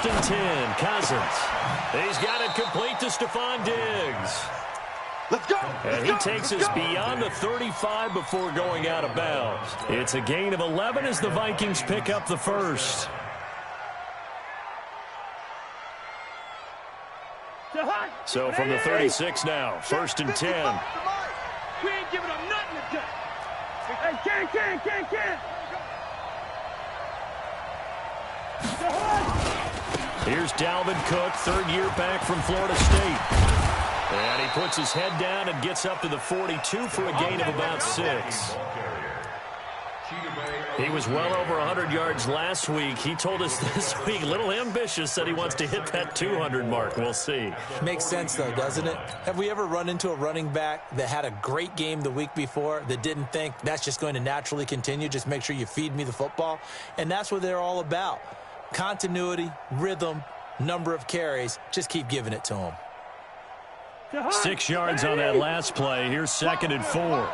First and 10, Cousins. He's got it complete to Stephon Diggs. Let's go. And he takes us beyond the 35 before going out of bounds. It's a gain of 11 as the Vikings pick up the first. So from the 36 now, first and 10. We ain't giving them nothing to get. Hey, can. Here's Dalvin Cook, third year back from Florida State. And he puts his head down and gets up to the 42 for a gain of about 6. He was well over 100 yards last week. He told us this week, a little ambitious, said he wants to hit that 200 mark. We'll see. Makes sense, though, doesn't it? Have we ever run into a running back that had a great game the week before that didn't think that's just going to naturally continue? Just make sure you feed me the football. And that's what they're all about. Continuity, rhythm, number of carries. Just keep giving it to them. 6 yards on that last play. Here's second and 4.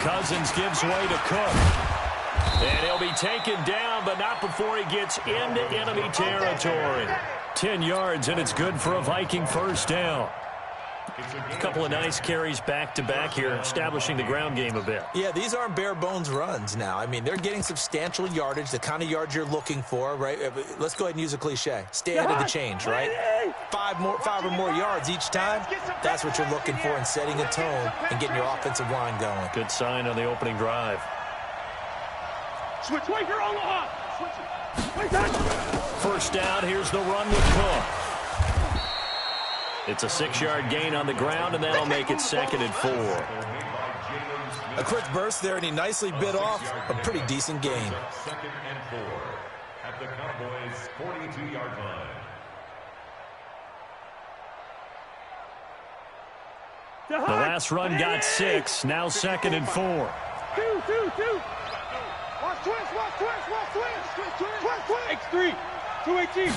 Cousins gives way to Cook. And he'll be taken down, but not before he gets into enemy territory. 10 yards, and it's good for a Viking first down. A couple of nice carries back-to-back here, establishing the ground game a bit. Yeah, these aren't bare-bones runs now. I mean, they're getting substantial yardage, the kind of yards you're looking for, right? Let's go ahead and use a cliche. Stay ahead of the change, right? Five or more yards each time. That's what you're looking for in setting a tone and getting your offensive line going. Good sign on the opening drive. Switch. First down, here's the run with Cook. It's a 6-yard gain on the ground, and that'll make it second and 4. A quick burst there, and he nicely bit off a pretty decent gain. Second and 4 at the Cowboys' 42-yard line. The last run got 6. Now second and 4. Two. Watch twist. X3. 218.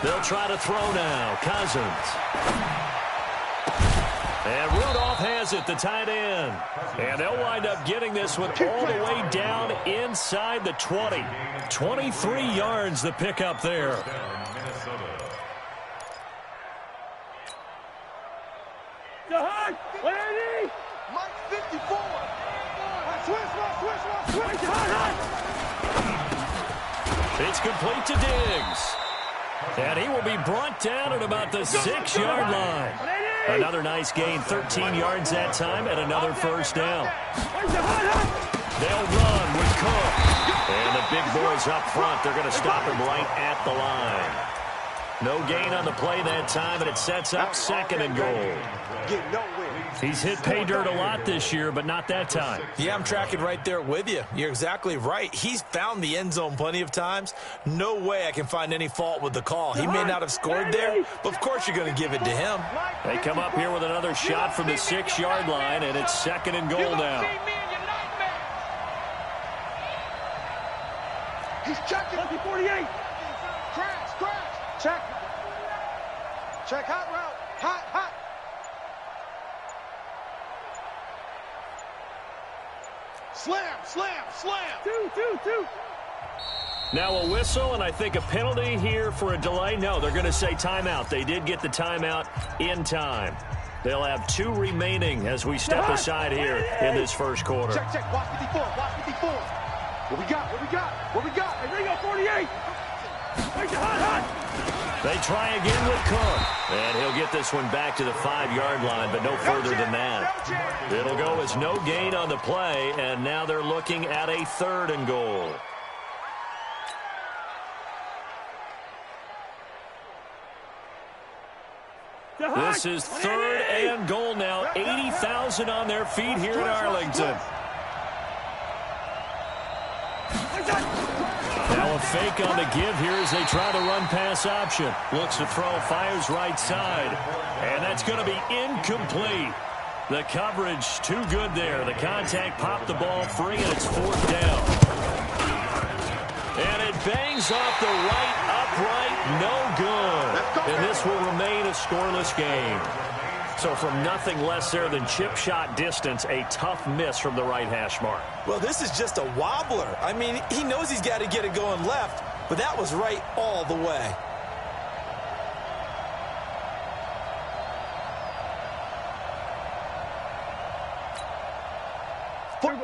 They'll try to throw now. Cousins. And Rudolph has it, the tight end. And they'll wind up getting this one all the way down inside the 20. 23 yards the pickup there. Mike 54. Switch. It's complete to Diggs. And he will be brought down at about the 6-yard line. Another nice gain, 13 yards that time, and another first down. They'll run with Cook. And the big boys up front, they're going to stop him right at the line. No gain on the play that time, and it sets up second and goal. He's hit pay dirt a lot this year, but not that time. Yeah, I'm tracking right there with you. You're exactly right. He's found the end zone plenty of times. No way I can find any fault with the call. He may not have scored there, but of course you're going to give it to him. They come up here with another shot from the 6-yard line, and it's second and goal now. He's checking. 48. Crash. Check hot route. Hot. Slam. Two. Now a whistle, and I think a penalty here for a delay. No, they're going to say timeout. They did get the timeout in time. They'll have 2 remaining as we step aside here in this first quarter. Check. Watch 54. What we got? Hey, there you go, 48. Hot. They try again with Cook. And he'll get this one back to the 5-yard line, but no further than that. It'll go as no gain on the play, and now they're looking at a third and goal. This is third and goal now. 80,000 on their feet here in Arlington. Now a fake on the give here as they try to run pass option. Looks to throw, fires right side. And that's going to be incomplete. The coverage too good there. The contact popped the ball free, and it's fourth down. And it bangs off the right upright. No good. And this will remain a scoreless game. So from nothing less there than chip shot distance, a tough miss from the right hash mark. Well, this is just a wobbler. I mean, he knows he's got to get it going left, but that was right all the way.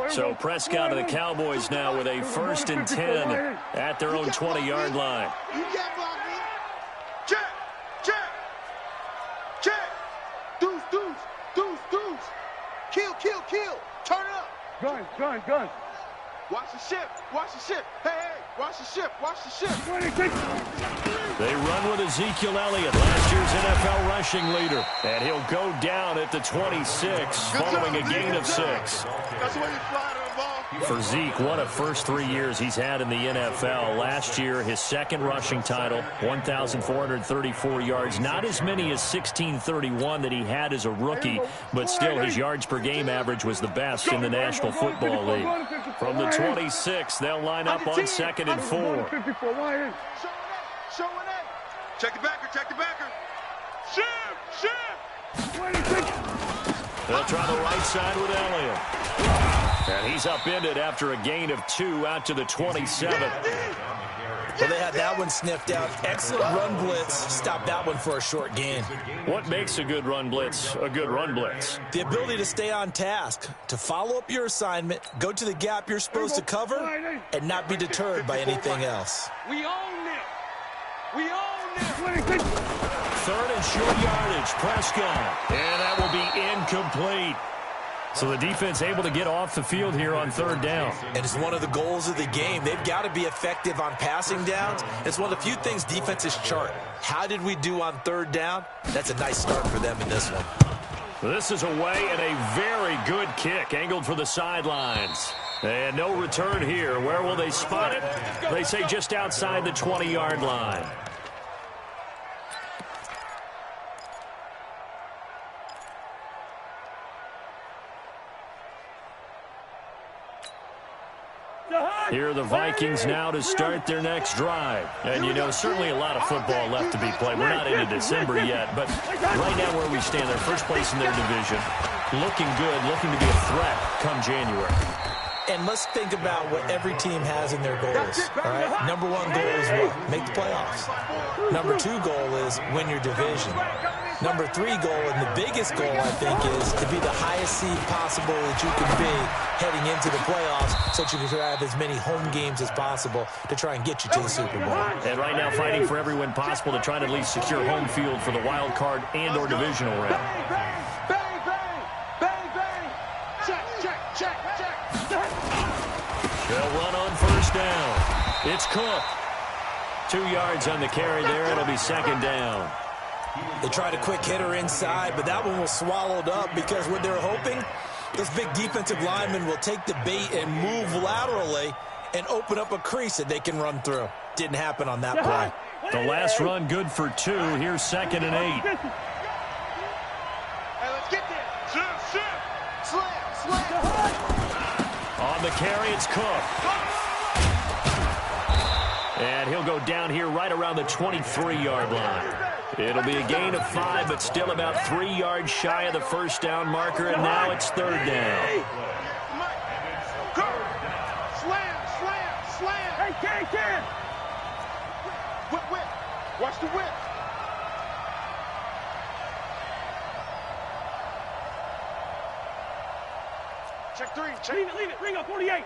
So Prescott and the Cowboys now with a 1st and 10 at their own 20-yard line. Check, check, check. Deuce, deuce, deuce, deuce. Kill, kill, kill. Turn it up. Gun, gun, gun. Watch the ship, watch the ship. Hey, hey, watch the ship, watch the ship. They run with Ezekiel Elliott, last year's NFL rushing leader. And he'll go down at the 26, following a gain of 6. That's the way you fly to the ball. For Zeke, what a first 3 years he's had in the NFL. Last year, his 2nd rushing title, 1,434 yards. Not as many as 1,631 that he had as a rookie, but still his yards per game average was the best in the National Football League. From the 26, they'll line up on 2nd and 4. Showing it. Check the backer, check the backer. Ship, ship. They'll try the right side with Elliott. And he's upended after a gain of 2 out to the 27. Well, they had that one sniffed out. Excellent run blitz. Stop that one for a short gain. What makes a good run blitz a good run blitz? The ability to stay on task, to follow up your assignment, go to the gap you're supposed to cover, and not be deterred by anything else. We own it. We own it. 3rd and short yardage, Prescott. And that will be incomplete. So the defense able to get off the field here on 3rd down. And it's one of the goals of the game. They've got to be effective on passing downs. It's one of the few things defenses chart. How did we do on 3rd down? That's a nice start for them in this one. This is away and a very good kick angled for the sidelines. And no return here. Where will they spot it? They say just outside the 20-yard line. Here are the Vikings now to start their next drive. And, you know, certainly a lot of football left to be played. We're not into December yet, but right now where we stand, they're first place in their division. Looking good, looking to be a threat come January. And let's think about what every team has in their goals, all right? Number 1 goal is what? Make the playoffs. Number 2 goal is win your division. Number 3 goal, and the biggest goal, I think, is to be the highest seed possible that you can be heading into the playoffs so that you can have as many home games as possible to try and get you to the Super Bowl. And right now fighting for every win possible to try to at least secure home field for the wild card and or divisional round. Bang, bang, bang, bang. Check, check, check, check. They'll run on 1st down. It's Cook. 2 yards on the carry there. It'll be 2nd down. They tried a quick hitter inside, but that one was swallowed up because what they're hoping, this big defensive lineman will take the bait and move laterally and open up a crease that they can run through. Didn't happen on that play. The last run good for 2. Here's 2nd and 8. Hey, let's get there. Ship, ship. Slam, slam. On the carry, it's Cook. And he'll go down here right around the 23-yard line. It'll be a gain of 5, but still about 3 yards shy of the 1st down marker, and now it's 3rd down. Slam, slam, slam. Hey, Ken. Whip, whip. Watch the whip. Check 3. Check. Leave it. Ring up 48.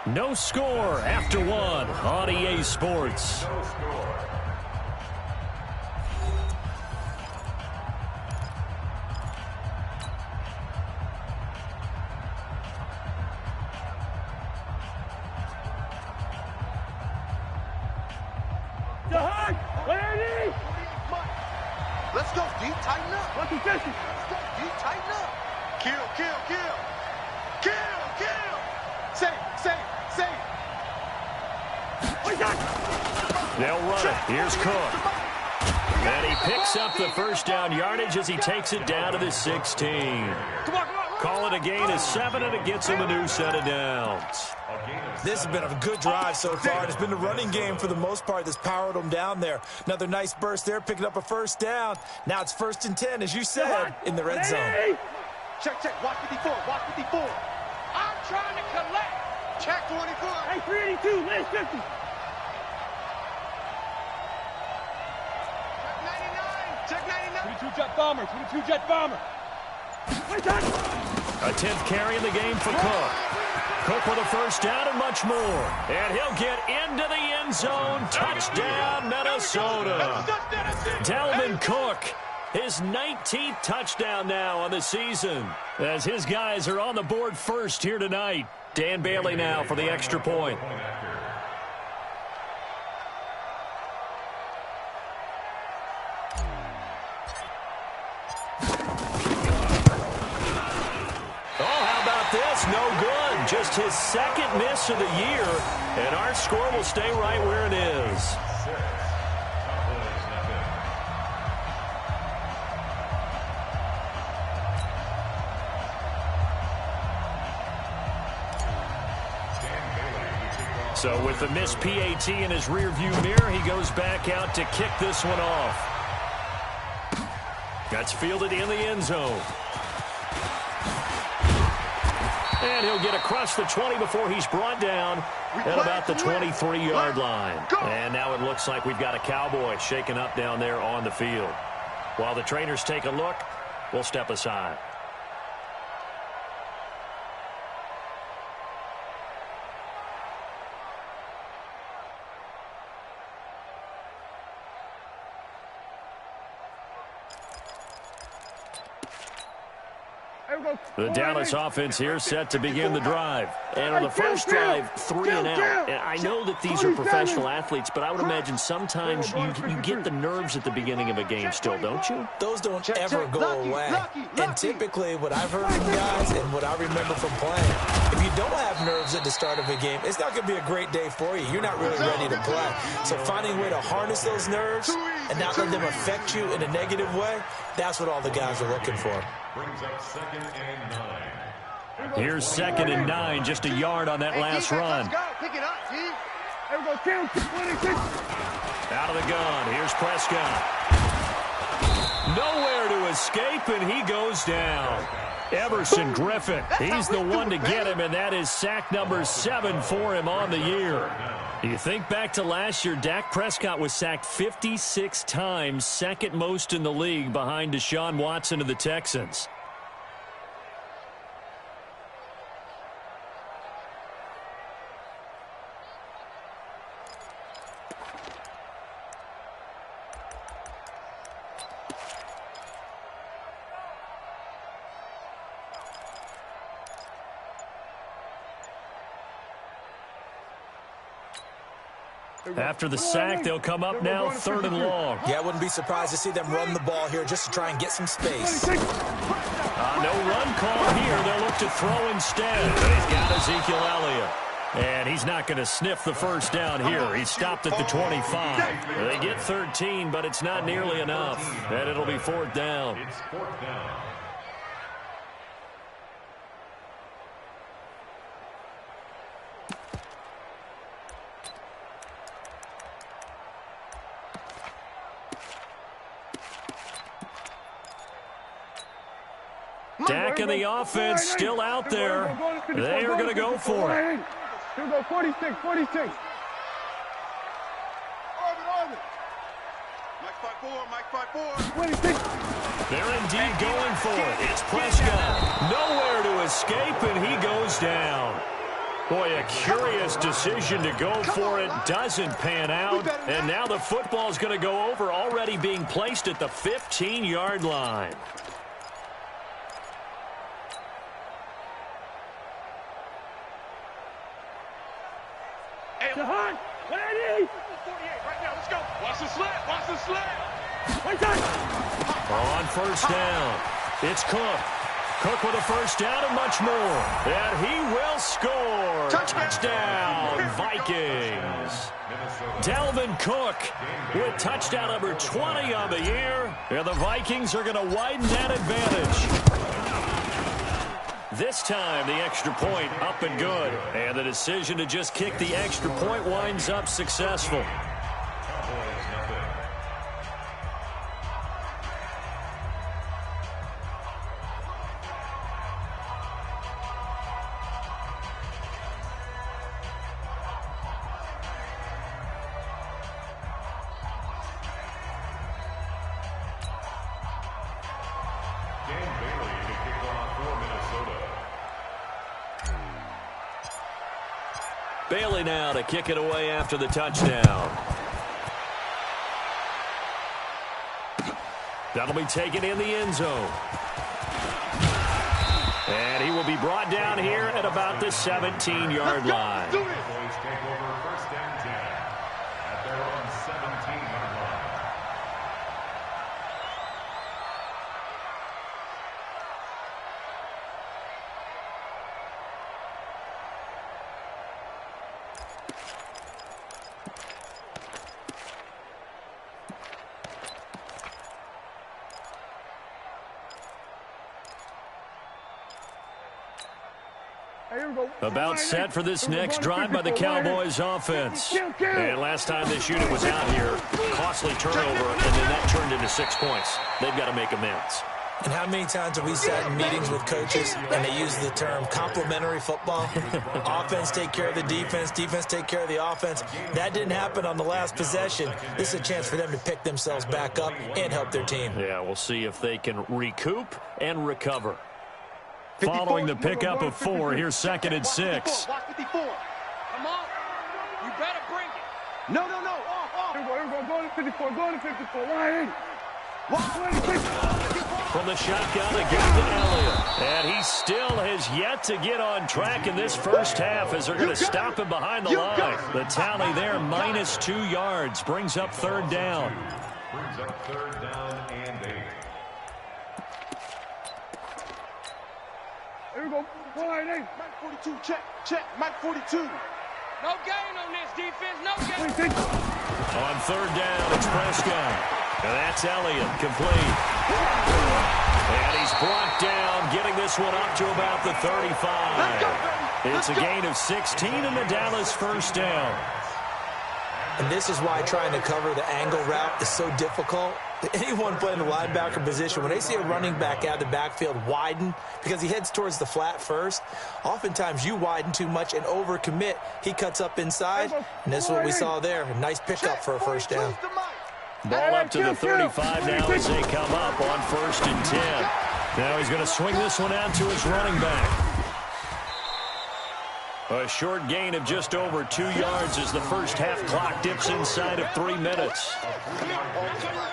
No score after 1 on EA Sports. No score. Let's go, D. Tighten up. Let's go, D. Tighten up. Kill, kill, kill. Kill, kill. Save. They'll run it. Here's Cook. And he picks up the 1st down yardage as he takes it down to the 16. Come on. Call it a gain of 7, and it gets him a new set of downs. A gain of This has been a good drive so far. It's been the running game for the most part that's powered them down there. Another nice burst there, picking up a first down. Now it's 1st and 10, as you said, in the red zone. Check, check. Watch 54. Watch 54. I'm trying to collect. Check 24. Hey, 382. Last 50. Check 99. 22 jet bomber. 22 jet bomber. A 10th carry in the game for Cook. Cook with a first down and much more. And he'll get into the end zone. Touchdown, Minnesota. Dalvin Cook, his 19th touchdown now on the season, as his guys are on the board first here tonight. Dan Bailey now for the extra point. This no good. Just his 2nd miss of the year, and our score will stay right where it is. So with the missed PAT in his rearview mirror, he goes back out to kick this one off. That's fielded in the end zone. And he'll get across the 20 before he's brought down at about the 23-yard line. And now it looks like we've got a Cowboy shaken up down there on the field. While the trainers take a look, we'll step aside. The Dallas offense here set to begin the drive. And on the first drive, 3 and out. And I know that these are professional athletes, but I would imagine sometimes you get the nerves at the beginning of a game still, don't you? Those don't ever go away. And typically what I've heard from guys and what I remember from playing, if you don't have nerves at the start of a game, it's not going to be a great day for you. You're not really ready to play. So finding a way to harness those nerves and not let them affect you in a negative way, that's what all the guys are looking for. Brings up 2nd and 9. Here's 2nd and 9, just a yard on that last run. Pick it up, T. There we go, Tim. 26. Out of the gun, here's Prescott. Nowhere to escape, and he goes down. Everson Griffin, he's the one to get him, and that is sack number 7 for him on the year. You think back to last year, Dak Prescott was sacked 56 times, 2nd most in the league behind Deshaun Watson of the Texans. After the sack, they'll come up now 3rd and long. Yeah, I wouldn't be surprised to see them run the ball here just to try and get some space. No run call here. They'll look to throw instead. And he's got Ezekiel Elliott. And he's not going to sniff the first down here. He stopped at the 25. They get 13, but it's not nearly enough. And it'll be 4th down. It's 4th down. Dak and the offense still out there. They are going to go for it. Here we go, 46, 46. Orbit. Mike 5-4. 26. They're indeed going for it. It's Prescott. Nowhere to escape, and he goes down. Boy, a curious decision to go for it. Doesn't pan out. And now the football's going to go over, already being placed at the 15-yard line. Jahan, 180. 48 right now. Let's go. Watch the slant. Watch the slant. On first down, it's Cook. Cook with a first down and much more. And he will score. Touchdown, Vikings. Dalvin Cook with touchdown number 20 on the year. And the Vikings are going to widen that advantage. This time, the extra point up and good. And the decision to just kick the extra point winds up successful. Bailey now to kick it away after the touchdown. That'll be taken in the end zone. And he will be brought down here at about the 17-yard line. About set for this next drive by the Cowboys offense. And last time this unit was out here, costly turnover, and then that turned into 6 points. They've got to make amends. And how many times have we sat in meetings with coaches and they use the term complementary football? Offense take care of the defense, defense take care of the offense. That didn't happen on the last possession. This is a chance for them to pick themselves back up and help their team. Yeah, we'll see if they can recoup and recover. Following the pickup of 4, here's 2nd and 6. Watch 54. Come on. You better bring it. No, no, no. Off. Here we go. Go to 54. Go to 54. Line. From the shotgun, again to Elliott. And he still has yet to get on track in this first half as they're going to stop him behind the line. The tally there, minus 2 yards, brings up 3rd down. Brings up 3rd down and 8. Here we go. Line 8. Mike 42, check. Mike 42. No gain on this defense. No gain. On 3rd down, it's Prescott. And that's Elliott, complete. And he's brought down, getting this one up to about the 35. It's a gain of 16 in the Dallas 1st down. And this is why trying to cover the angle route is so difficult. Anyone playing the linebacker position, when they see a running back out of the backfield widen, because he heads towards the flat first, oftentimes you widen too much and overcommit. He cuts up inside, and this is what we saw there. A nice pickup for a 1st down. Ball up to the 35 now as they come up on 1st and 10. Now he's going to swing this one out to his running back. A short gain of just over 2 yards as the first half clock dips inside of 3 minutes.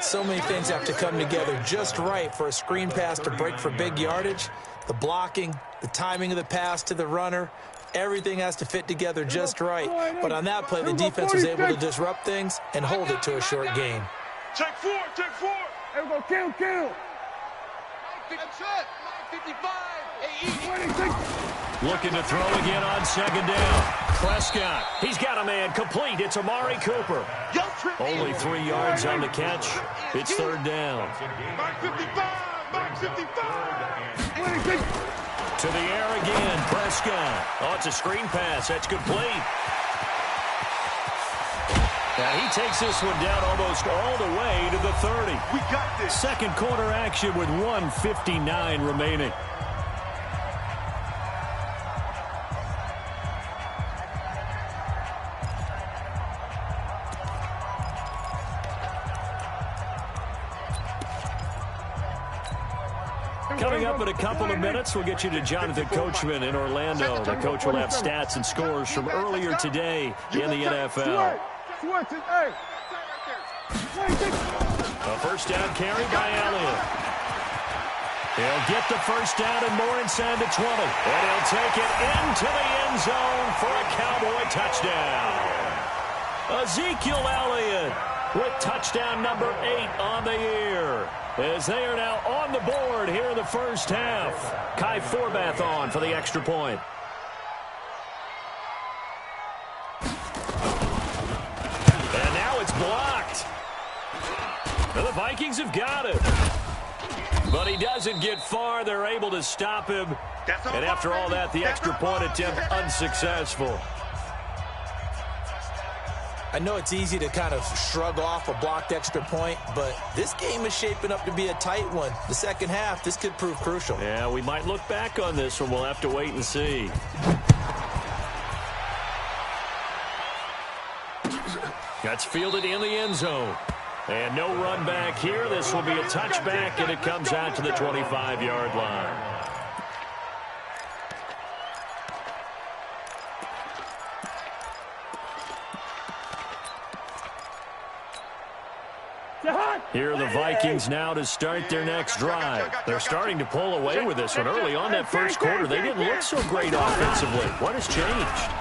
So many things have to come together just right for a screen pass to break for big yardage. The blocking, the timing of the pass to the runner, everything has to fit together just right. But on that play, the defense was able to disrupt things and hold it to a short gain. Check 4. Here we go. Kill. That's it. 55. Looking to throw again on 2nd down. Prescott, he's got a man complete. It's Amari Cooper. Only 3 yards on the catch. It's 3rd down. Mike 55. To the air again, Prescott. Oh, it's a screen pass. That's complete. Now he takes this one down almost all the way to the 30. We got this. 2nd quarter action with 1:59 remaining. Coming up in a couple of minutes, we'll get you to Jonathan Coachman in Orlando. The coach will have stats and scores from earlier today in the NFL. A 1st down carry by Elliott. He'll get the 1st down and more inside the 20. And he'll take it into the end zone for a Cowboy touchdown. Ezekiel Elliott with touchdown number 8 on the year, as they are now on the board here in the first half. Kai Forbath on for the extra point. And now it's blocked. And the Vikings have got it. But he doesn't get far. They're able to stop him. And after all that, the extra point attempt unsuccessful. I know it's easy to kind of shrug off a blocked extra point, but this game is shaping up to be a tight one. The second half, this could prove crucial. Yeah, we might look back on this one. We'll have to wait and see. That's fielded in the end zone. And no run back here. This will be a touchback, and it comes out to the 25-yard line. Here are the Vikings now to start their next drive. They're starting to pull away with this one. Early on that first quarter, they didn't look so great offensively. What has changed?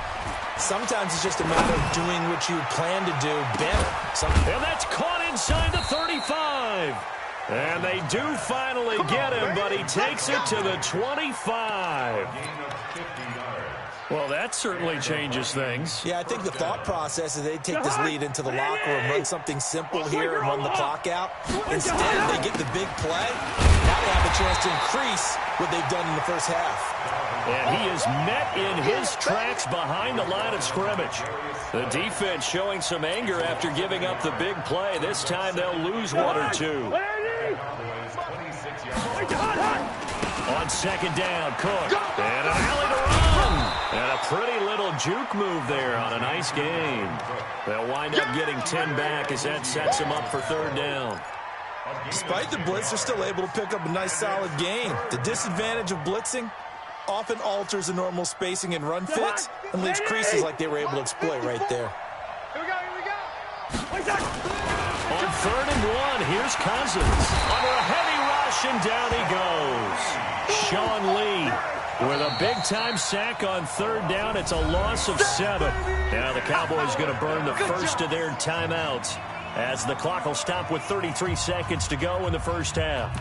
Sometimes it's just a matter of doing what you plan to do better. And that's caught inside the 35. And they do finally get him, but he takes it to the 25. Well, that certainly changes things. Yeah, I think the thought process is they take this lead into the locker room, run something simple here, and run the clock out. Instead, they get the big play. Now they have a chance to increase what they've done in the first half. And he is met in his tracks behind the line of scrimmage. The defense showing some anger after giving up the big play. This time they'll lose one or two. On second down, Cook. And an alley to run. And a pretty little juke move there on a nice game. They'll wind up getting 10 back as that sets them up for third down. Despite the blitz, they're still able to pick up a nice solid gain. The disadvantage of blitzing often alters the normal spacing and run fits and leaves creases like they were able to exploit right there. Here we go. On third and one, here's Cousins. Under a heavy rush, and down he goes. Sean Lee with a big-time sack on third down. It's a loss of 7. Now the Cowboys going to burn the first of their timeouts as the clock will stop with 33 seconds to go in the first half.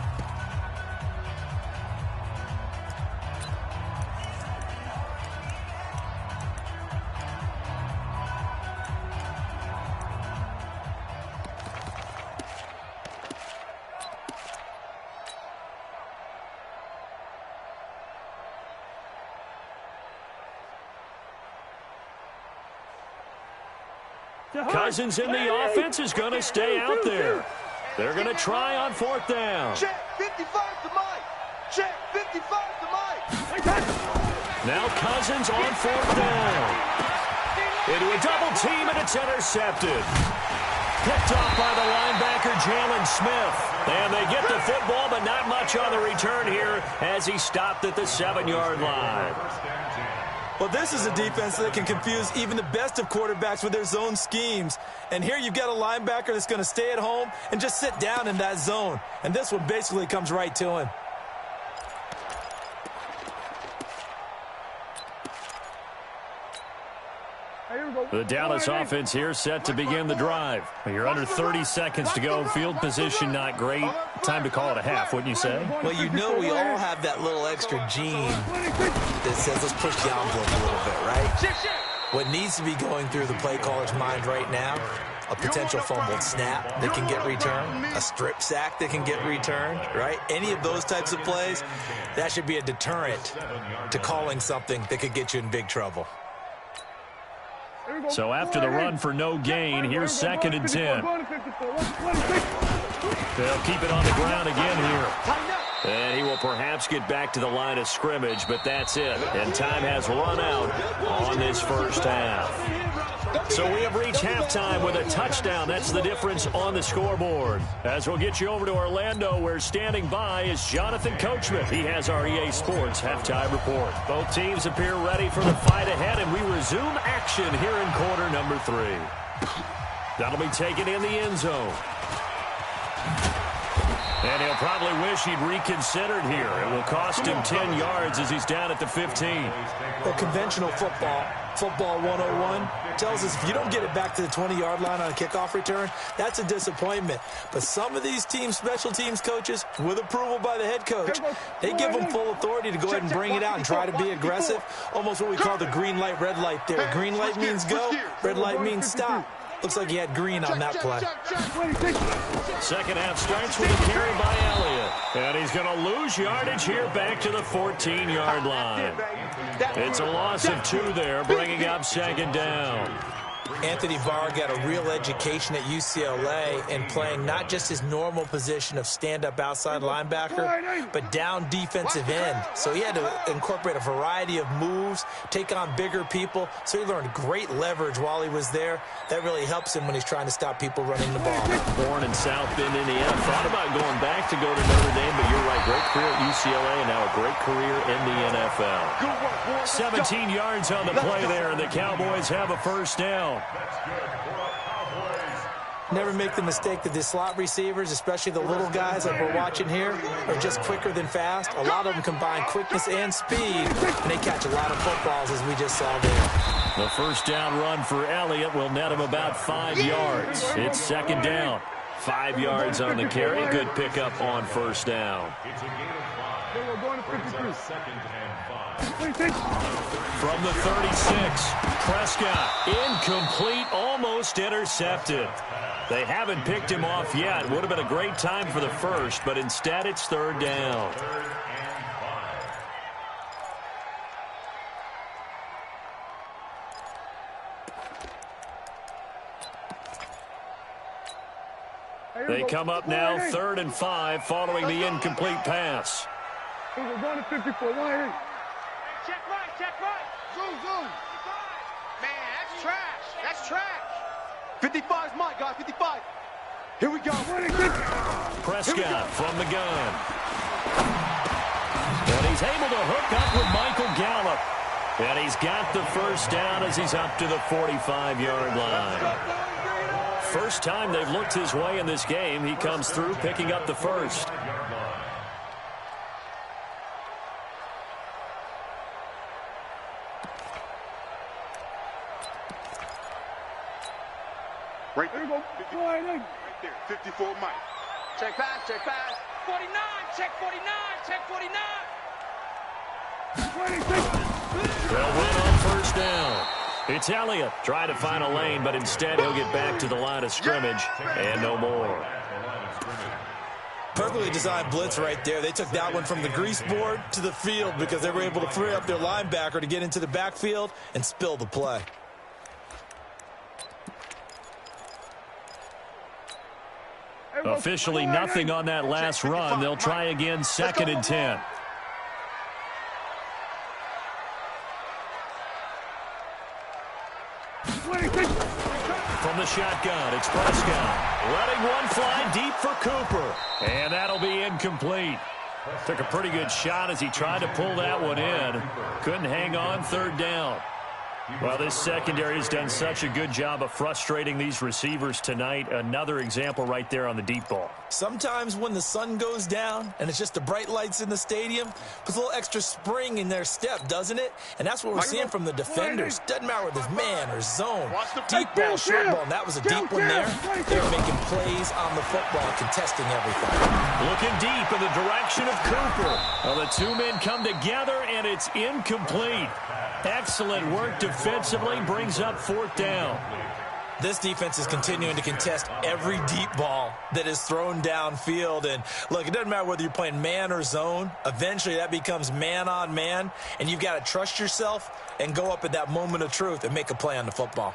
Cousins in the offense is going to stay out there. They're going to try on fourth down. Check 55 to Mike. Check 55 to Mike. Now Cousins on fourth down. Into a double team, and it's intercepted. Picked off by the linebacker, Jalen Smith. And they get the football, but not much on the return here as he stopped at the 7-yard line. Well, this is a defense that can confuse even the best of quarterbacks with their zone schemes. And here you've got a linebacker that's going to stay at home and just sit down in that zone. And this one basically comes right to him. The Dallas offense here set to begin the drive. You're under 30 seconds to go. Field position not great. Time to call it a half, wouldn't you say? Well, you know we all have that little extra gene that says let's push the envelope a little bit, right? What needs to be going through the play caller's mind right now, a potential fumbled snap that can get returned, a strip sack that can get returned, right? Any of those types of plays, that should be a deterrent to calling something that could get you in big trouble. So after the run for no gain, here's second and 10. They'll keep it on the ground again here. And he will perhaps get back to the line of scrimmage, but that's it. And time has run out on this first half. So we have reached halftime with a touchdown. That's the difference on the scoreboard. As we'll get you over to Orlando, where standing by is Jonathan Coachman. He has our EA Sports halftime report. Both teams appear ready for the fight ahead, and we resume action here in quarter number 3. That'll be taken in the end zone. And he'll probably wish he'd reconsidered here. It will cost him 10 yards as he's down at the 15. Well, conventional football 101, tells us if you don't get it back to the 20-yard line on a kickoff return, that's a disappointment. But some of these special teams coaches, with approval by the head coach, they give them full authority to go ahead and bring it out and try to be aggressive. Almost what we call the green light, red light there. Green light means go, red light means stop. Looks like he had green on that play. Second half starts with a carry by Elliott. And he's going to lose yardage here back to the 14-yard line. It's a loss of 2 there, bringing up second down. Anthony Barr got a real education at UCLA in playing not just his normal position of stand-up outside linebacker, but down defensive end. So he had to incorporate a variety of moves, take on bigger people. So he learned great leverage while he was there. That really helps him when he's trying to stop people running the ball. Born in South Bend, Indiana. Thought about going back to go to Notre Dame, but you're right. Great career at UCLA and now a great career in the NFL. 17 yards on the play there, and the Cowboys have a first down. Never make the mistake that the slot receivers, especially the little guys like we're watching here, are just quicker than fast. A lot of them combine quickness and speed, and they catch a lot of footballs, as we just saw there. The first down run for Elliott will net him about 5 yards. It's second down. 5 yards on the carry. Good pickup on first down. From the 36, Prescott, incomplete, almost intercepted. They haven't picked him off yet. Would have been a great time for the first, but instead it's third down. They come up now 3rd and 5 following the incomplete pass. We're going to 54. Line. Check right. Zoom. Man, that's trash. That's trash. 55 is mine, guys. 55. Here we go. Prescott from the gun. And he's able to hook up with Michael Gallup. And he's got the first down as he's up to the 45-yard line. First time they've looked his way in this game. He comes through picking up the first. Right there. Right there. 54 Mike. Check pass. 49, check 49, check 49. They'll win on first down. It's Elliott trying to find a lane, but instead he'll get back to the line of scrimmage and no more. Perfectly designed blitz right there. They took that one from the grease board to the field because they were able to free up their linebacker to get into the backfield and spill the play. Officially nothing on that last run. They'll try again, 2nd and 10. From the shotgun, it's Prescott. Letting one fly deep for Cooper. And that'll be incomplete. Took a pretty good shot as he tried to pull that one in. Couldn't hang on, 3rd down. Well, this secondary has done such a good job of frustrating these receivers tonight. Another example right there on the deep ball. Sometimes when the sun goes down and it's just the bright lights in the stadium, puts a little extra spring in their step, doesn't it? And that's what we're seeing from the defenders. Doesn't matter whether it's man or zone. Deep ball, short ball, and that was a deep one there. They were making plays on the football, contesting everything. Looking deep in the direction of Cooper. Well, the two men come together, and it's incomplete. Excellent work defensively, brings up 4th down. This defense is continuing to contest every deep ball that is thrown downfield. And look, it doesn't matter whether you're playing man or zone. Eventually that becomes man on man, and you've got to trust yourself and go up at that moment of truth and make a play on the football.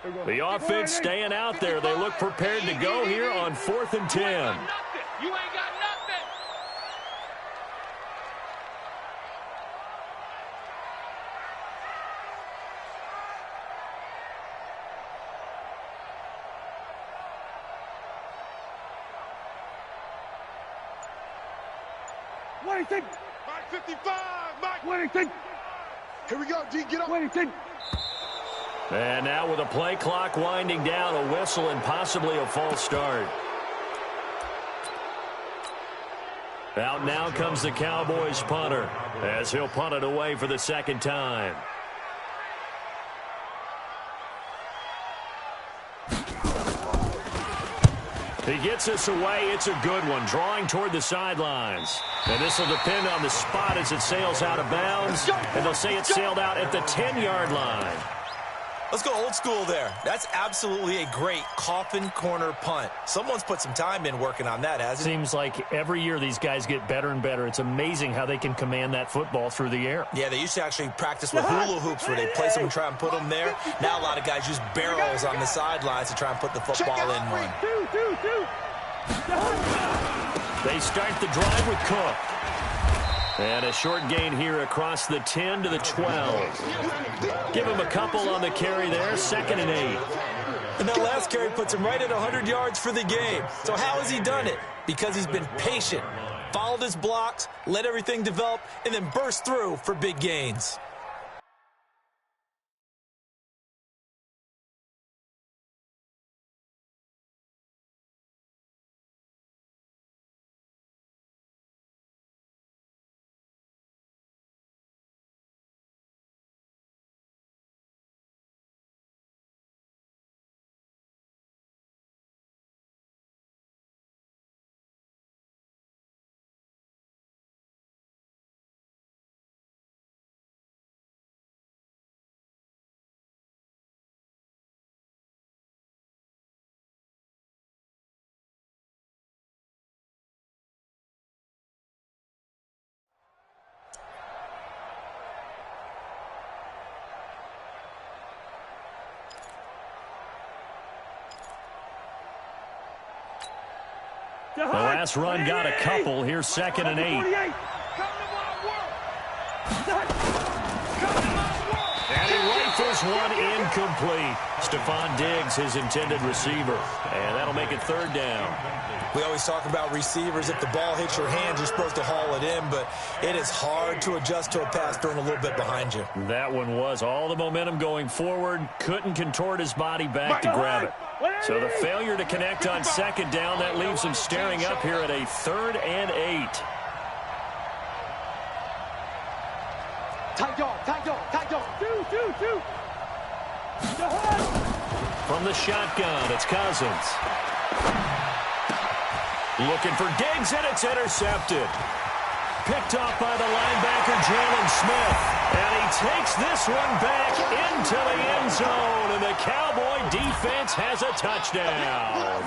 The offense staying out there. They look prepared to go here on 4th and 10. You ain't got nothing. Waiting. Mike 55. Mike. Waiting. Here we go, D. Get up. Waiting. And now with the play clock winding down, a whistle and possibly a false start. Out now comes the Cowboys punter as he'll punt it away for the second time. He gets this away. It's a good one, drawing toward the sidelines. And this will depend on the spot as it sails out of bounds. And they'll say it sailed out at the 10-yard line. Let's go old school there. That's absolutely a great coffin corner punt. Someone's put some time in working on that, hasn't it? Seems like every year these guys get better and better. It's amazing how they can command that football through the air. Yeah, they used to actually practice with hula hoops where they place them and try and put them there. Now a lot of guys use barrels on the sidelines to try and put the football in one. They start the drive with Cook. And a short gain here across the 10 to the 12. Give him a couple on the carry there, 2nd and 8. And that last carry puts him right at 100 yards for the game. So how has he done it? Because he's been patient, followed his blocks, let everything develop, and then burst through for big gains. The last run got a couple. Here's 2nd and 8. And he rifles one incomplete. Stephon Diggs, his intended receiver. And that'll make it 3rd down. We always talk about receivers. If the ball hits your hands, you're supposed to haul it in, but it is hard to adjust to a pass thrown a little bit behind you. That one was all the momentum going forward. Couldn't contort his body back to grab it. So the failure to connect on 2nd down, that leaves him staring up here at a 3rd and 8. Tight dog. Two. From the shotgun, it's Cousins. Looking for Diggs, and it's intercepted. Picked off by the linebacker, Jalen Smith. And he takes this one back into the end zone. And the Cowboy defense has a touchdown.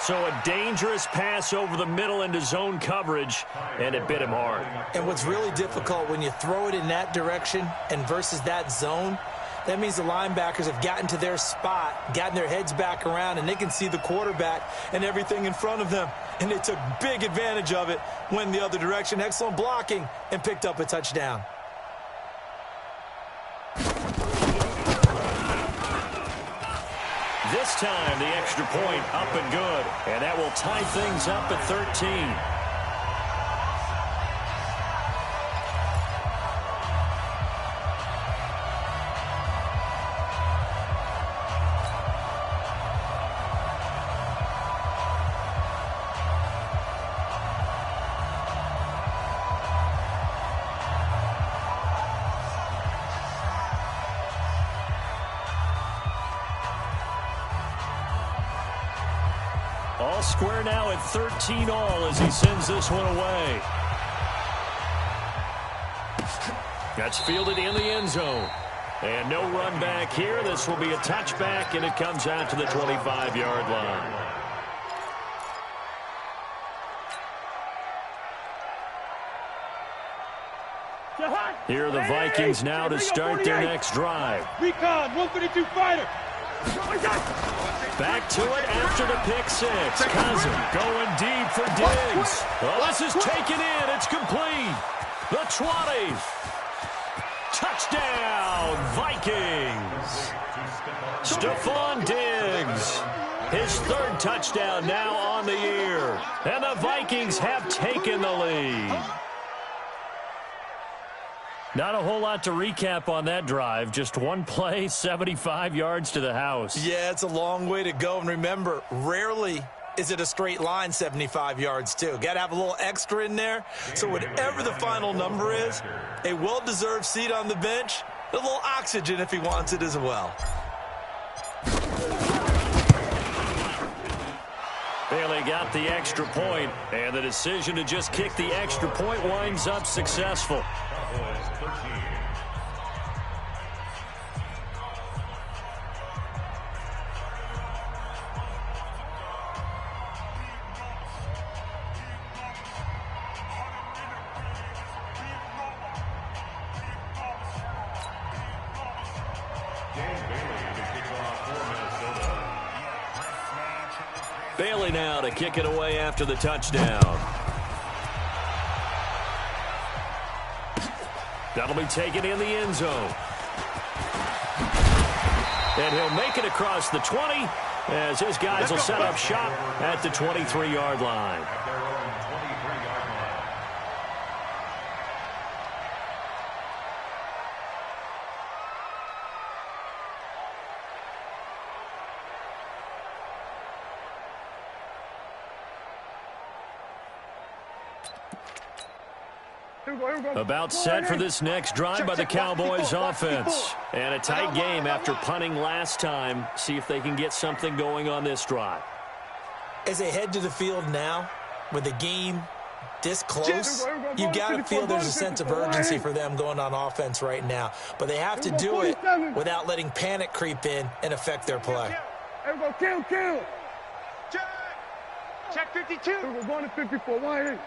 So a dangerous pass over the middle into zone coverage, and it bit him hard. And what's really difficult when you throw it in that direction and versus that zone, that means the linebackers have gotten to their spot, gotten their heads back around, and they can see the quarterback and everything in front of them. And they took big advantage of it, went the other direction, excellent blocking, and picked up a touchdown. This time, the extra point up and good. And that will tie things up at 13. All square now at 13 all as he sends this one away. That's fielded in the end zone. And no run back here. This will be a touchback, and it comes out to the 25-yard line. Here are the Vikings now to start their next drive. Recon, 152 fighter. Back to it after the pick six. Cousin going deep for Diggs. Oh, this is taken in. It's complete. The 20. Touchdown, Vikings. Stephon Diggs. His third touchdown now on the year. And the Vikings have taken the lead. Not a whole lot to recap on that drive. Just one play, 75 yards to the house. Yeah, it's a long way to go. And remember, rarely is it a straight line 75 yards, too. Got to have a little extra in there. So whatever the final number is, a well-deserved seat on the bench, a little oxygen if he wants it as well. Bailey got the extra point, and the decision to just kick the extra point winds up successful. Bailey now to kick it away after the touchdown. That'll be taken in the end zone. And he'll make it across the 20 as his guys will set up shop at the 23-yard line. About set for this next drive by the Cowboys offense. And a tight game after punting last time. See if they can get something going on this drive. As they head to the field now, with the game this close, you got to feel there's a sense of urgency for them going on offense right now. But they have to do it without letting panic creep in and affect their play. Kill. Check 52. We're going to 54. Why ain't?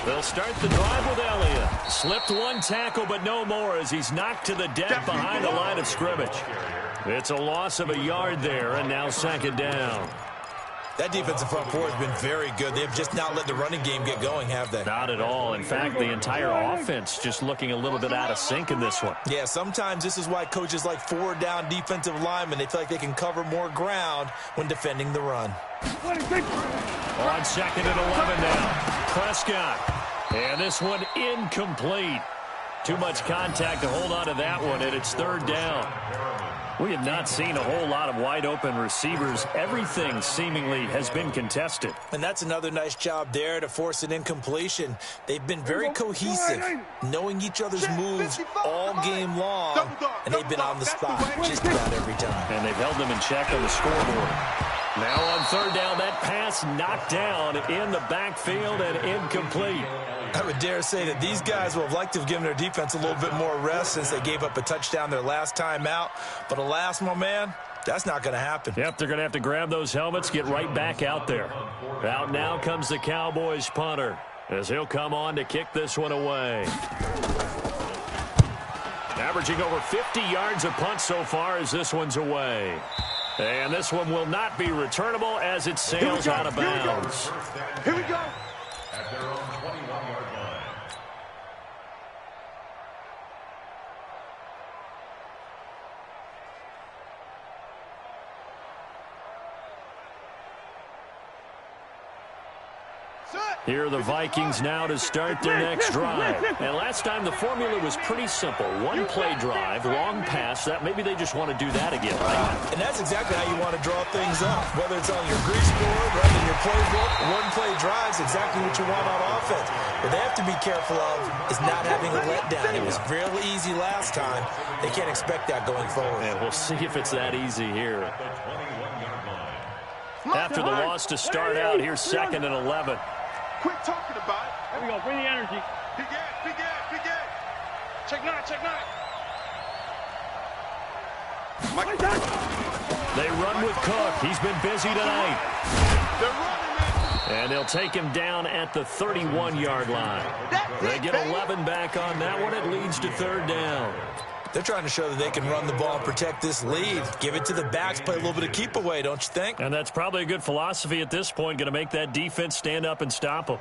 They'll start the drive with Elliott. Slipped one tackle, but no more as he's knocked to the deck behind the line of scrimmage. It's a loss of a yard there, and now second down. That defensive front four has been very good. They've just not let the running game get going, have they? Not at all. In fact, the entire offense just looking a little bit out of sync in this one. Yeah, sometimes this is why coaches like forward-down defensive linemen, they feel like they can cover more ground when defending the run. On second and 11 now. Prescott. And this one incomplete. Too much contact to hold on to that one, and it's third down. We have not seen a whole lot of wide-open receivers. Everything seemingly has been contested. And that's another nice job there to force an incompletion. They've been very cohesive, knowing each other's moves all game long, and they've been on the spot just about every time. And they've held them in check on the scoreboard. Now on third down, that pass knocked down in the backfield and incomplete. I would dare say that these guys will have liked to have given their defense a little bit more rest since they gave up a touchdown their last time out. But alas, my man, that's not going to happen. Yep, they're going to have to grab those helmets, get right back out there. Out now comes the Cowboys punter as he'll come on to kick this one away. Averaging over 50 yards a punt so far as this one's away. And this one will not be returnable as it sails out of bounds. Here we go. At their own 21-yard line. Here are the Vikings now to start their next drive. And last time the formula was pretty simple. One play drive, long pass. That maybe they just want to do that again, right? And that's exactly how you want to draw things up. Whether it's on your grease board, right in your playbook, one play drive's exactly what you want on offense. What they have to be careful of is not having a letdown. It was real easy last time. They can't expect that going forward. And we'll see if it's that easy here. After the loss to start out, here's second and 11. Quit talking about it. There we go. Bring the energy. Big ass, big ass, big ass. Check nine, check nine. They run with Cook. He's been busy tonight. They're running it. And they'll take him down at the 31-yard line. They get 11 back on that one. It leads to 3rd down. They're trying to show that they can run the ball and protect this lead. Give it to the backs, play a little bit of keep away, don't you think? And that's probably a good philosophy at this point, going to make that defense stand up and stop them.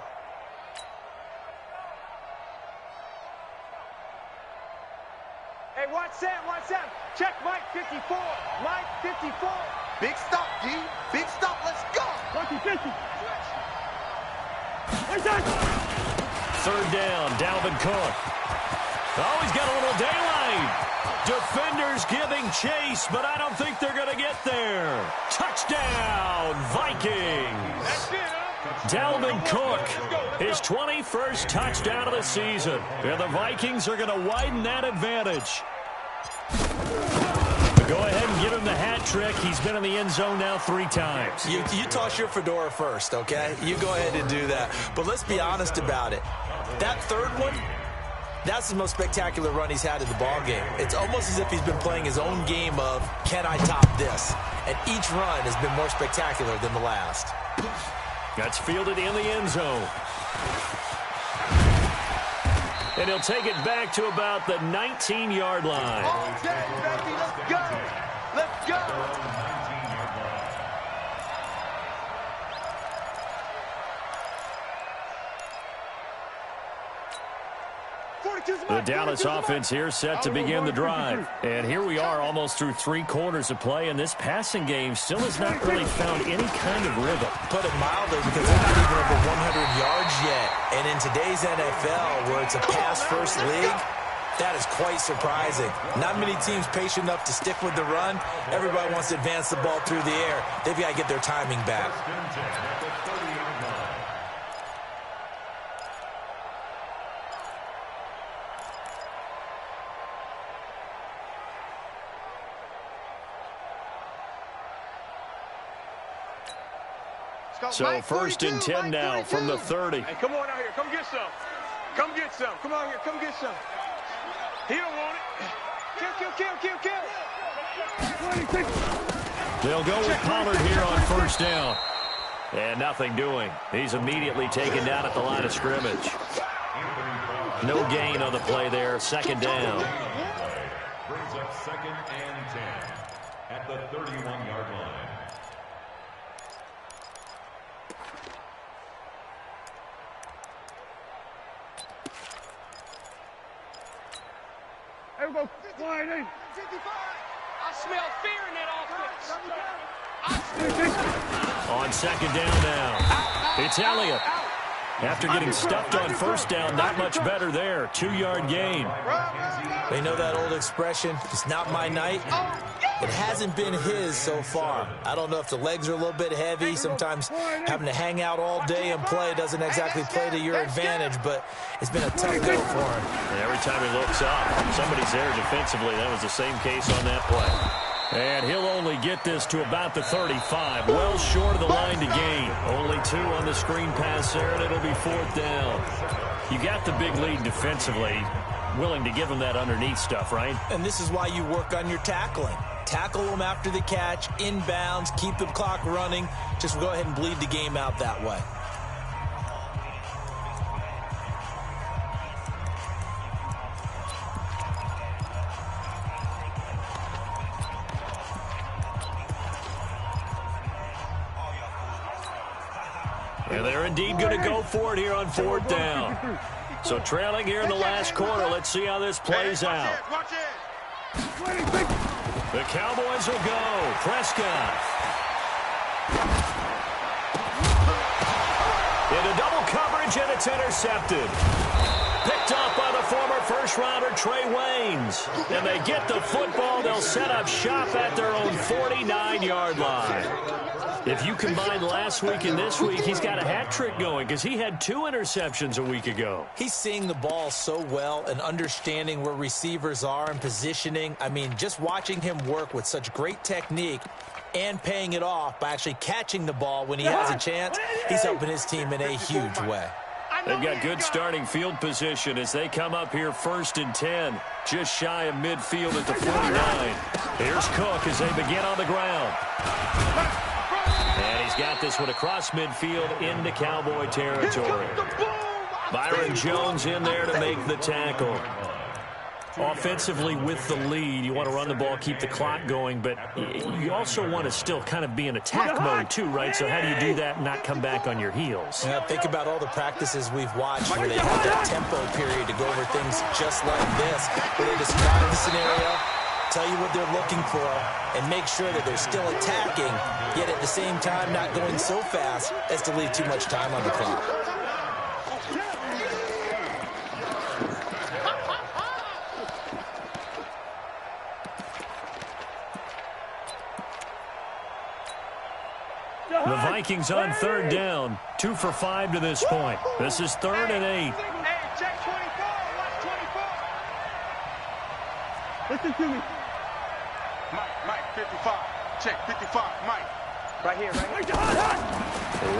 Hey, watch Sam, watch Sam. Check Mike 54. Mike 54. Big stop, D. Big stop. Let's go. 50. Where's that? 3rd down, Dalvin Cook. Oh, he's got a little daylight. Defenders giving chase, but I don't think they're going to get there. Touchdown, Vikings. That's it, huh? Dalvin Cook, his 21st touchdown of the season. And the Vikings are going to widen that advantage. Go ahead and give him the hat trick. He's been in the end zone now 3 times. You toss your fedora first, okay? You go ahead and do that. But let's be honest about it. That 3rd one, that's the most spectacular run he's had in the ballgame. It's almost as if he's been playing his own game of, can I top this? And each run has been more spectacular than the last. That's fielded in the end zone. And he'll take it back to about the 19-yard line. All day, baby. Let's go. Let's go. The Dallas offense here set to begin the drive. And here we are almost through 3 quarters of play, and this passing game still has not really found any kind of rhythm. Put it mildly, because they're not even over 100 yards yet. And in today's NFL, where it's a pass-first league, that is quite surprising. Not many teams patient enough to stick with the run. Everybody wants to advance the ball through the air. They've got to get their timing back. So 1st and 10 now from the 30. Hey, come on out here. Come get some. Come get some. Come out here. Come get some. He don't want it. Kill. They'll go with Pollard here on 1st down. And nothing doing. He's immediately taken down at the line of scrimmage. No gain on the play there. 2nd down. Brings up 2nd and 10 at the 31-yard line. Everybody, wide in. 55. I smell fear in that offense. On 2nd down now. It's Elliott. After getting stuffed on 1st down, not much better there. 2-yard gain. They know that old expression, it's not my night. It hasn't been his so far. I don't know if the legs are a little bit heavy. Sometimes having to hang out all day and play doesn't exactly play to your advantage, but it's been a tough go for him. And every time he looks up, somebody's there defensively. That was the same case on that play. And he'll only get this to about the 35. Well short of the line to gain. Only 2 on the screen pass there, and it'll be 4th down. You got the big lead defensively. Willing to give him that underneath stuff, right? And this is why you work on your tackling. Tackle them after the catch, inbounds, keep the clock running. Just go ahead and bleed the game out that way. And they're indeed going to go for it here on 4th down. So trailing here in the last quarter. Let's see how this plays out. Watch it. The Cowboys will go. Prescott. Into double coverage, and it's intercepted. Picked off by the former first-rounder Trey Waynes. And they get the football. They'll set up shop at their own 49-yard line. If you combine last week and this week, he's got a hat trick going because he had 2 interceptions a week ago. He's seeing the ball so well and understanding where receivers are and positioning. I mean, just watching him work with such great technique and paying it off by actually catching the ball when he has a chance, he's helping his team in a huge way. I They've got good starting field position as they come up here 1st and 10, just shy of midfield at the 49. Here's Cook as they begin on the ground. And he's got this one across midfield into Cowboy territory. Byron Jones in there to make the tackle. Offensively with the lead, you want to run the ball, keep the clock going, but you also want to still kind of be in attack mode too, right? So how do you do that and not come back on your heels? Yeah, think about all the practices we've watched where they have that tempo period to go over things just like this, where they describe the scenario, tell you what they're looking for, and make sure that they're still attacking, yet at the same time not going so fast as to leave too much time on the clock. The Vikings on 3rd down, 2 for 5 to this point. This is 3rd and 8. Hey, check 24. Watch 24. Listen to me. Mike, 55. Check, 55, Mike. Right here, right here.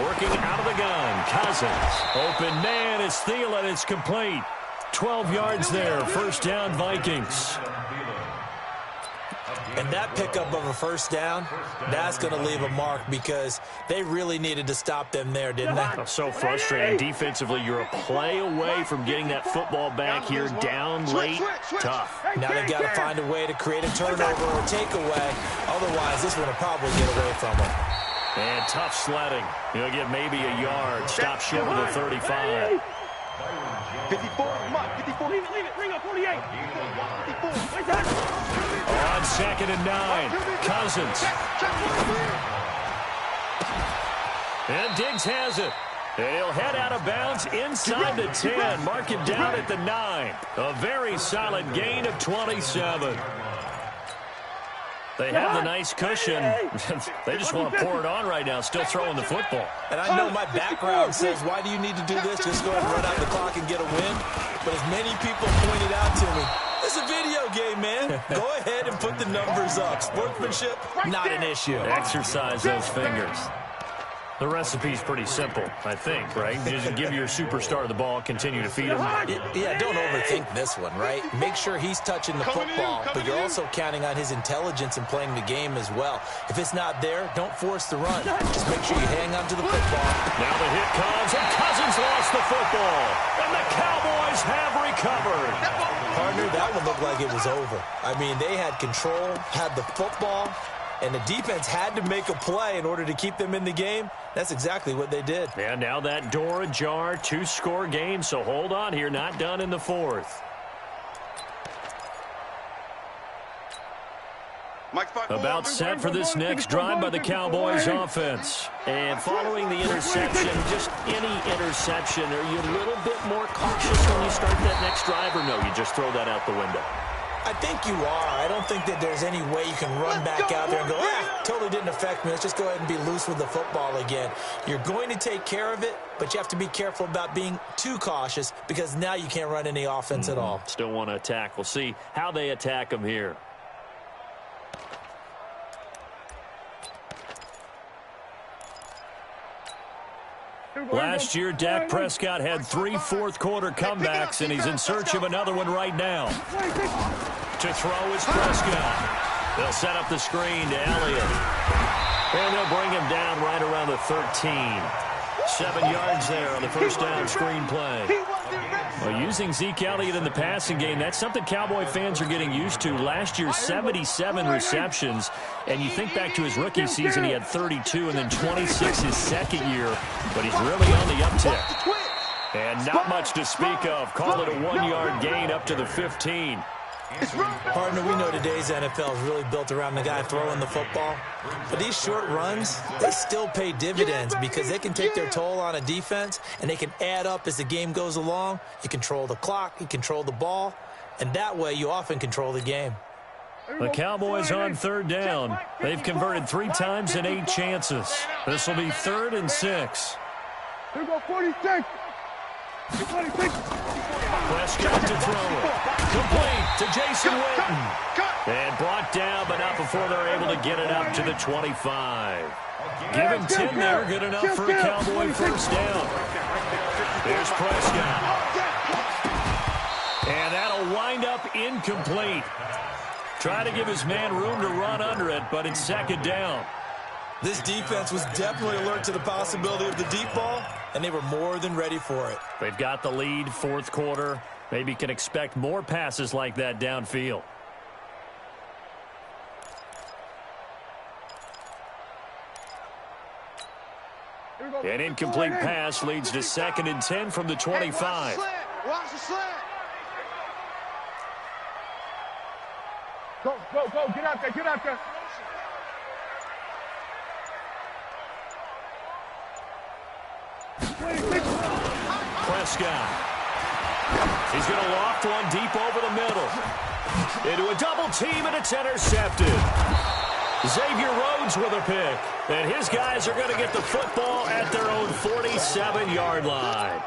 Working out of the gun, Cousins. Open man, it's Thielen, it's complete. 12 yards there, 1st down Vikings. And that pickup of a 1st down, that's going to leave a mark because they really needed to stop them there, didn't they? Oh, so frustrating. Defensively, you're a play away from getting that football back here down late. Tough. Now they've got to find a way to create a turnover or takeaway. Otherwise, this one will probably get away from them. And tough sledding. You'll get maybe a yard. Stop short of the 35. 54, Mike, 54. Leave it, ring up 48. 54. Like that. On 2nd and 9, Cousins. And Diggs has it. And he'll head out of bounds inside the 10. Mark it down at the 9. A very solid gain of 27. They have the nice cushion. They just want to pour it on right now, still throwing the football. And I know my background says, why do you need to do this? Just go ahead and run out the clock and get a win. But as many people pointed out to me, it's a video game, man. Go ahead and put the numbers up. Sportsmanship, not an issue. Exercise those fingers. The recipe's pretty simple, I think, right? Just give your superstar the ball, continue to feed him. Yeah, don't overthink this one, right? Make sure he's touching the football, but you're also counting on his intelligence and playing the game as well. If it's not there, don't force the run. Just make sure you hang on to the football. Now the hit comes, and Cousins lost the football. And the Cowboys have recovered. Partner, that one looked like it was over. I mean, they had control, had the football, and the defense had to make a play in order to keep them in the game. That's exactly what they did. And now that door ajar, 2-score game, so hold on here, not done in the 4th. About set for this next drive by the Cowboys offense. And following the interception, just any interception, are you a little bit more cautious when you start that next drive, or no, you just throw that out the window? I think you are. I don't think that there's any way you can run back out there and go, totally didn't affect me. Let's just go ahead and be loose with the football again. You're going to take care of it, but you have to be careful about being too cautious because now you can't run any offense at all. Still want to attack. We'll see how they attack them here. Last year, Dak Prescott had 3 fourth-quarter comebacks, and he's in search of another one right now. To throw is Prescott. They'll set up the screen to Elliott. And they'll bring him down right around the 13. 7 yards there on the first down screen play. Well, using Zeke Elliott in the passing game, that's something Cowboy fans are getting used to. Last year, 77 receptions. And you think back to his rookie season, he had 32 and then 26 his second year. But he's really on the uptick. And not much to speak of. Call it a 1-yard gain up to the 15. Partner, we know today's NFL is really built around the guy throwing the football. But these short runs, they still pay dividends because they can take their toll on a defense and they can add up as the game goes along. You control the clock, you control the ball, and that way you often control the game. The Cowboys on 3rd down. They've converted 3 times in 8 chances. This will be 3rd and 6. Here we go, 46. 46. Prescott to throw it. Complete to Jason Witten. And brought down, but not before they're able to get it up to the 25. Give him 10 there, good enough for a Cowboy first down. There's Prescott. And that'll wind up incomplete. Try to give his man room to run under it, but it's second down. This defense was definitely alert to the possibility of the deep ball, and they were more than ready for it. They've got the lead, fourth quarter. Maybe can expect more passes like that downfield. An incomplete pass leads to 2nd and 10 from the 25. Watch the slant. Go, get out there. Prescott. He's going to loft one deep over the middle. Into a double team, and it's intercepted. Xavier Rhodes with a pick. And his guys are going to get the football at their own 47-yard line.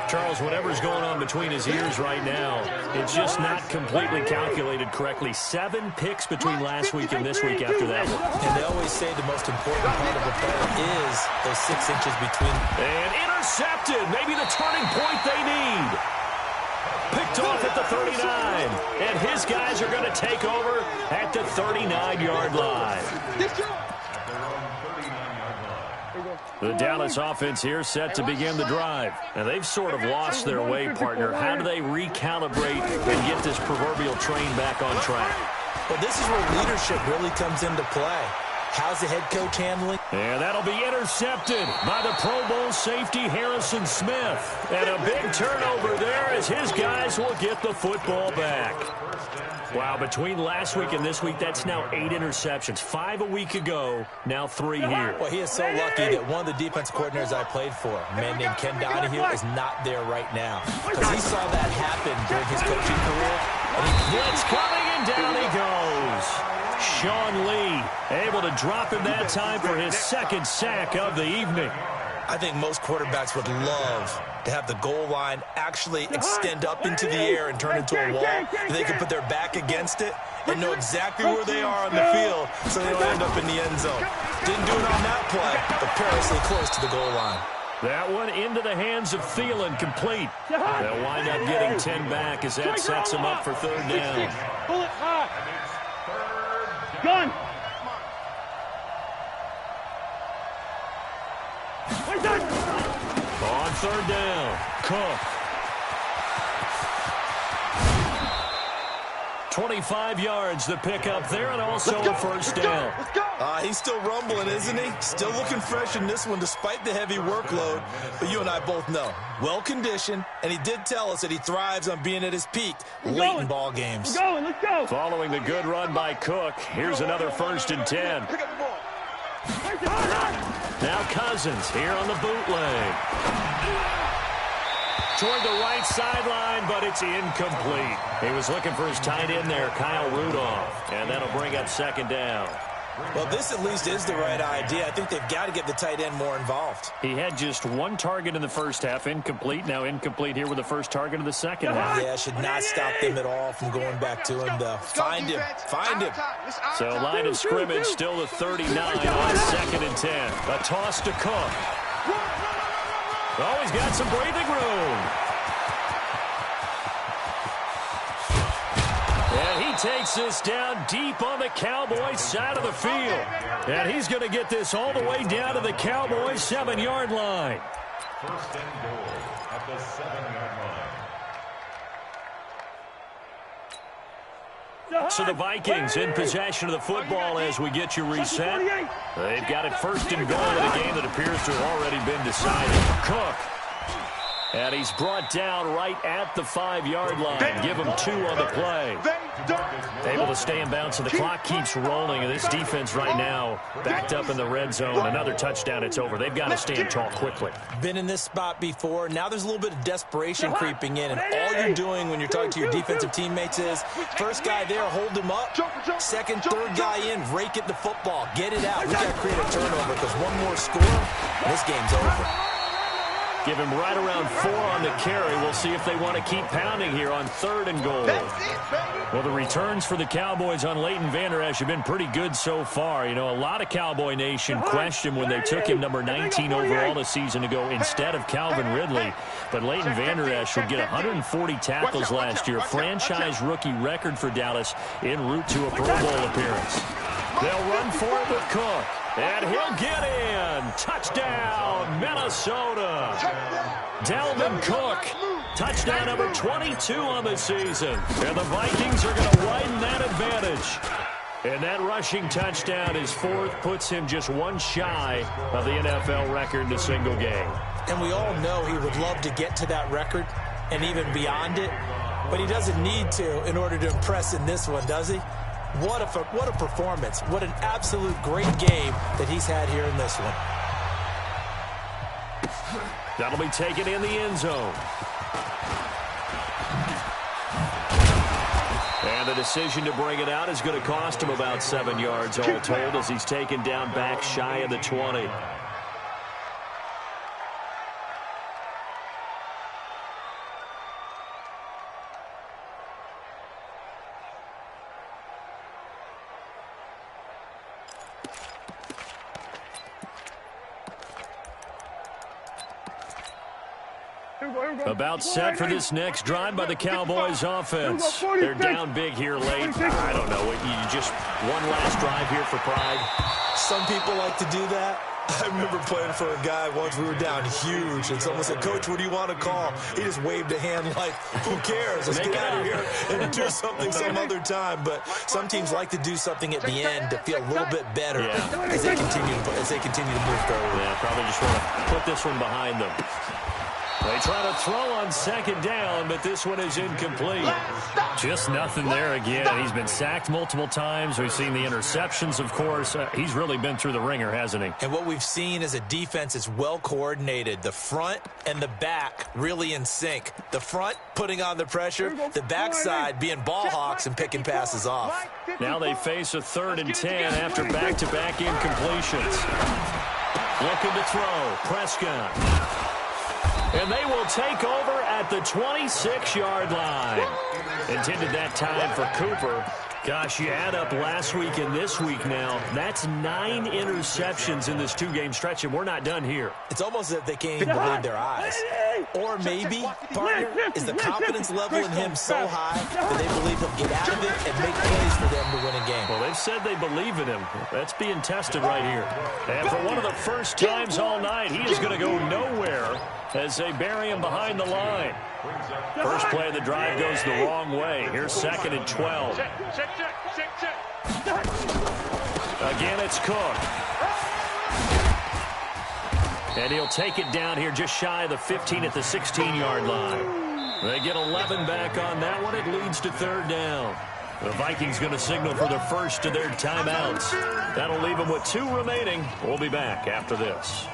Charles, whatever's going on between his ears right now, it's just not completely calculated correctly. 7 picks between last week and this week after that one. And they always say the most important part of a play is those 6 inches between. And intercepted. Maybe the turning point they need. Picked off at the 39. And his guys are going to take over at the 39-yard line. The Dallas offense here set to begin the drive. And they've sort of lost their way, partner. How do they recalibrate and get this proverbial train back on track? Well, this is where leadership really comes into play. How's the head coach handling? And that'll be intercepted by the Pro Bowl safety Harrison Smith. And a big turnover there as his guys will get the football back. Wow, between last week and this week, that's now 8 interceptions. 5 a week ago, now 3 here. Well, he is so lucky that one of the defense coordinators I played for, a man named Ken Donahue, is not there right now. Because he saw that happen during his coaching career. Blitz coming, and down he goes. Sean Lee able to drop him that time for his 2nd sack of the evening. I think most quarterbacks would love to have the goal line actually extend up into the air and turn into a wall. They can put their back against it and know exactly where they are on the field so they don't end up in the end zone. Didn't do it on that play, but perilously close to the goal line. That one into the hands of Thielen, complete. They'll wind up getting 10 back as that sets him up for 3rd down. Pull it hot. Gun. On 3rd down, Cook. 25 yards the pick up there, and also a first down. He's still rumbling, isn't he? Still looking fresh in this one despite the heavy workload. But you and I both know, well-conditioned, and he did tell us that he thrives on being at his peak late in ball games. Let's go. Following the good run by Cook, here's another 1st and 10. Now Cousins here on the bootleg. Toward the right sideline, but it's incomplete. He was looking for his tight end there, Kyle Rudolph, and that'll bring up 2nd down. Well, this at least is the right idea. I think they've got to get the tight end more involved. He had just 1 target in the first half, incomplete. Now incomplete here with the first target of the second half. Yeah, should not stop them at all from going back to him, though. Find him. So line of scrimmage still the 39 on 2nd and 10. A toss to Cook. Oh, he's got some breathing room. And he takes this down deep on the Cowboys side of the field. And he's going to get this all the way down to the Cowboys 7-yard line. 1st and goal at the 7-yard line. So the Vikings in possession of the football as we get you reset. They've got it 1st and goal in a game that appears to have already been decided. Cook. And he's brought down right at the 5-yard line. Give him 2 on the play. Able to stay in bounds, so the clock keeps rolling. And this defense right now backed up in the red zone. Another touchdown, it's over. They've got to stand tall quickly. Been in this spot before. Now there's a little bit of desperation creeping in. And all you're doing when you're talking to your defensive teammates is, first guy there, hold him up. 2nd, 3rd guy in, rake at the football. Get it out. We got to create a turnover because one more score, and this game's over. Give him right around 4 on the carry. We'll see if they want to keep pounding here on 3rd and goal. That's it, baby. Well, the returns for the Cowboys on Leighton Vander Esch have been pretty good so far. You know, a lot of Cowboy Nation questioned when they took him number 19 overall a season ago instead of Calvin Ridley. But Leighton Vander Esch would get 140 tackles last year, franchise rookie record for Dallas en route to a Pro Bowl appearance. They'll run for it with Cook, and he'll get in. Touchdown, Minnesota. Dalvin Cook. Touchdown number 22 on the season. And the Vikings are going to widen that advantage. And that rushing touchdown, his fourth, puts him just one shy of the NFL record in a single game. And we all know he would love to get to that record and even beyond it. But he doesn't need to in order to impress in this one, does he? What a performance. What an absolute great game that he's had here in this one. That'll be taken in the end zone. And the decision to bring it out is going to cost him about 7 yards all told as he's taken down back shy of the 20. About set for this next drive by the Cowboys offense. They're down big here late. I don't know. You just one last drive here for pride. Some people like to do that. I remember playing for a guy once. We were down huge, and someone said, "Coach, what do you want to call?" He just waved a hand like, "Who cares? Let's get out of here and do something some other time." But some teams like to do something at the end to feel a little bit better as they continue to move forward. Yeah, probably just want to put this one behind them. They try to throw on second down, but this one is incomplete. Just nothing there again. He's been sacked multiple times. We've seen the interceptions, of course. He's really been through the ringer, hasn't he? And what we've seen is a defense that's well coordinated. The front and the back really in sync. The front putting on the pressure, the backside being ball hawks and picking passes off. Now they face a 3rd and 10 after back-to-back incompletions. Looking to throw. Prescott. And they will take over at the 26-yard line. Intended that time for Cooper. Gosh, you add up last week and this week now. That's 9 interceptions in this 2-game stretch, and we're not done here. It's almost as if they can't even believe their eyes. Or maybe, partner, is the confidence level in him so high that they believe he'll get out of it and make plays for them to win a game. Well, they've said they believe in him. That's being tested right here. And for one of the first times all night, he is going to go nowhere as they bury him behind the line. First play of the drive goes the wrong way. Here's 2nd and 12. Again, it's Cook. And he'll take it down here just shy of the 15 at the 16-yard line. They get 11 back on that one. It leads to 3rd down. The Vikings going to signal for the first of their timeouts. That'll leave them with 2 remaining. We'll be back after this.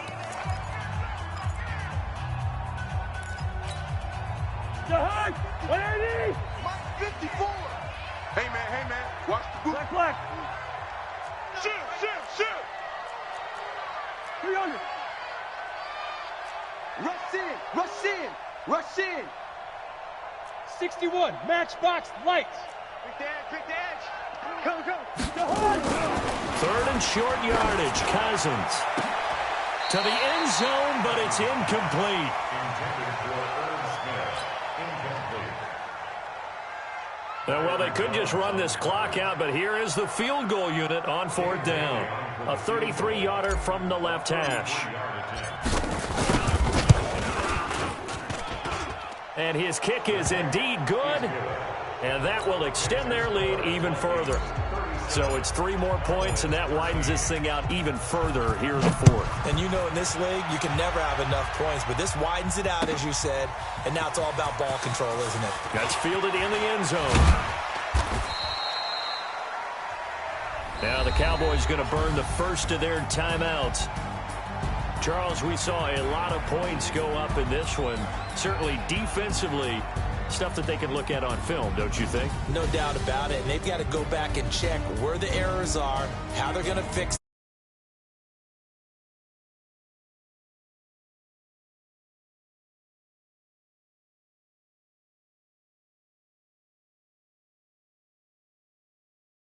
Jahan, 180. 54. Hey, man. Watch the boot. Black. Shoot. 300. Rush in. 61. Matchbox lights. Pick the edge. Go. Jahan. 3rd and short yardage. Cousins to the end zone, but it's incomplete. Well, they could just run this clock out, but here is the field goal unit on 4th down. A 33-yarder from the left hash. And his kick is indeed good, and that will extend their lead even further. So it's 3 more points, and that widens this thing out even further here in the 4th. And you know in this league, you can never have enough points, but this widens it out, as you said, and now it's all about ball control, isn't it? That's fielded in the end zone. Now the Cowboys going to burn the first of their timeouts. Charles, we saw a lot of points go up in this one. Certainly defensively, stuff that they can look at on film, don't you think? No doubt about it. And they've got to go back and check where the errors are, how they're going to fix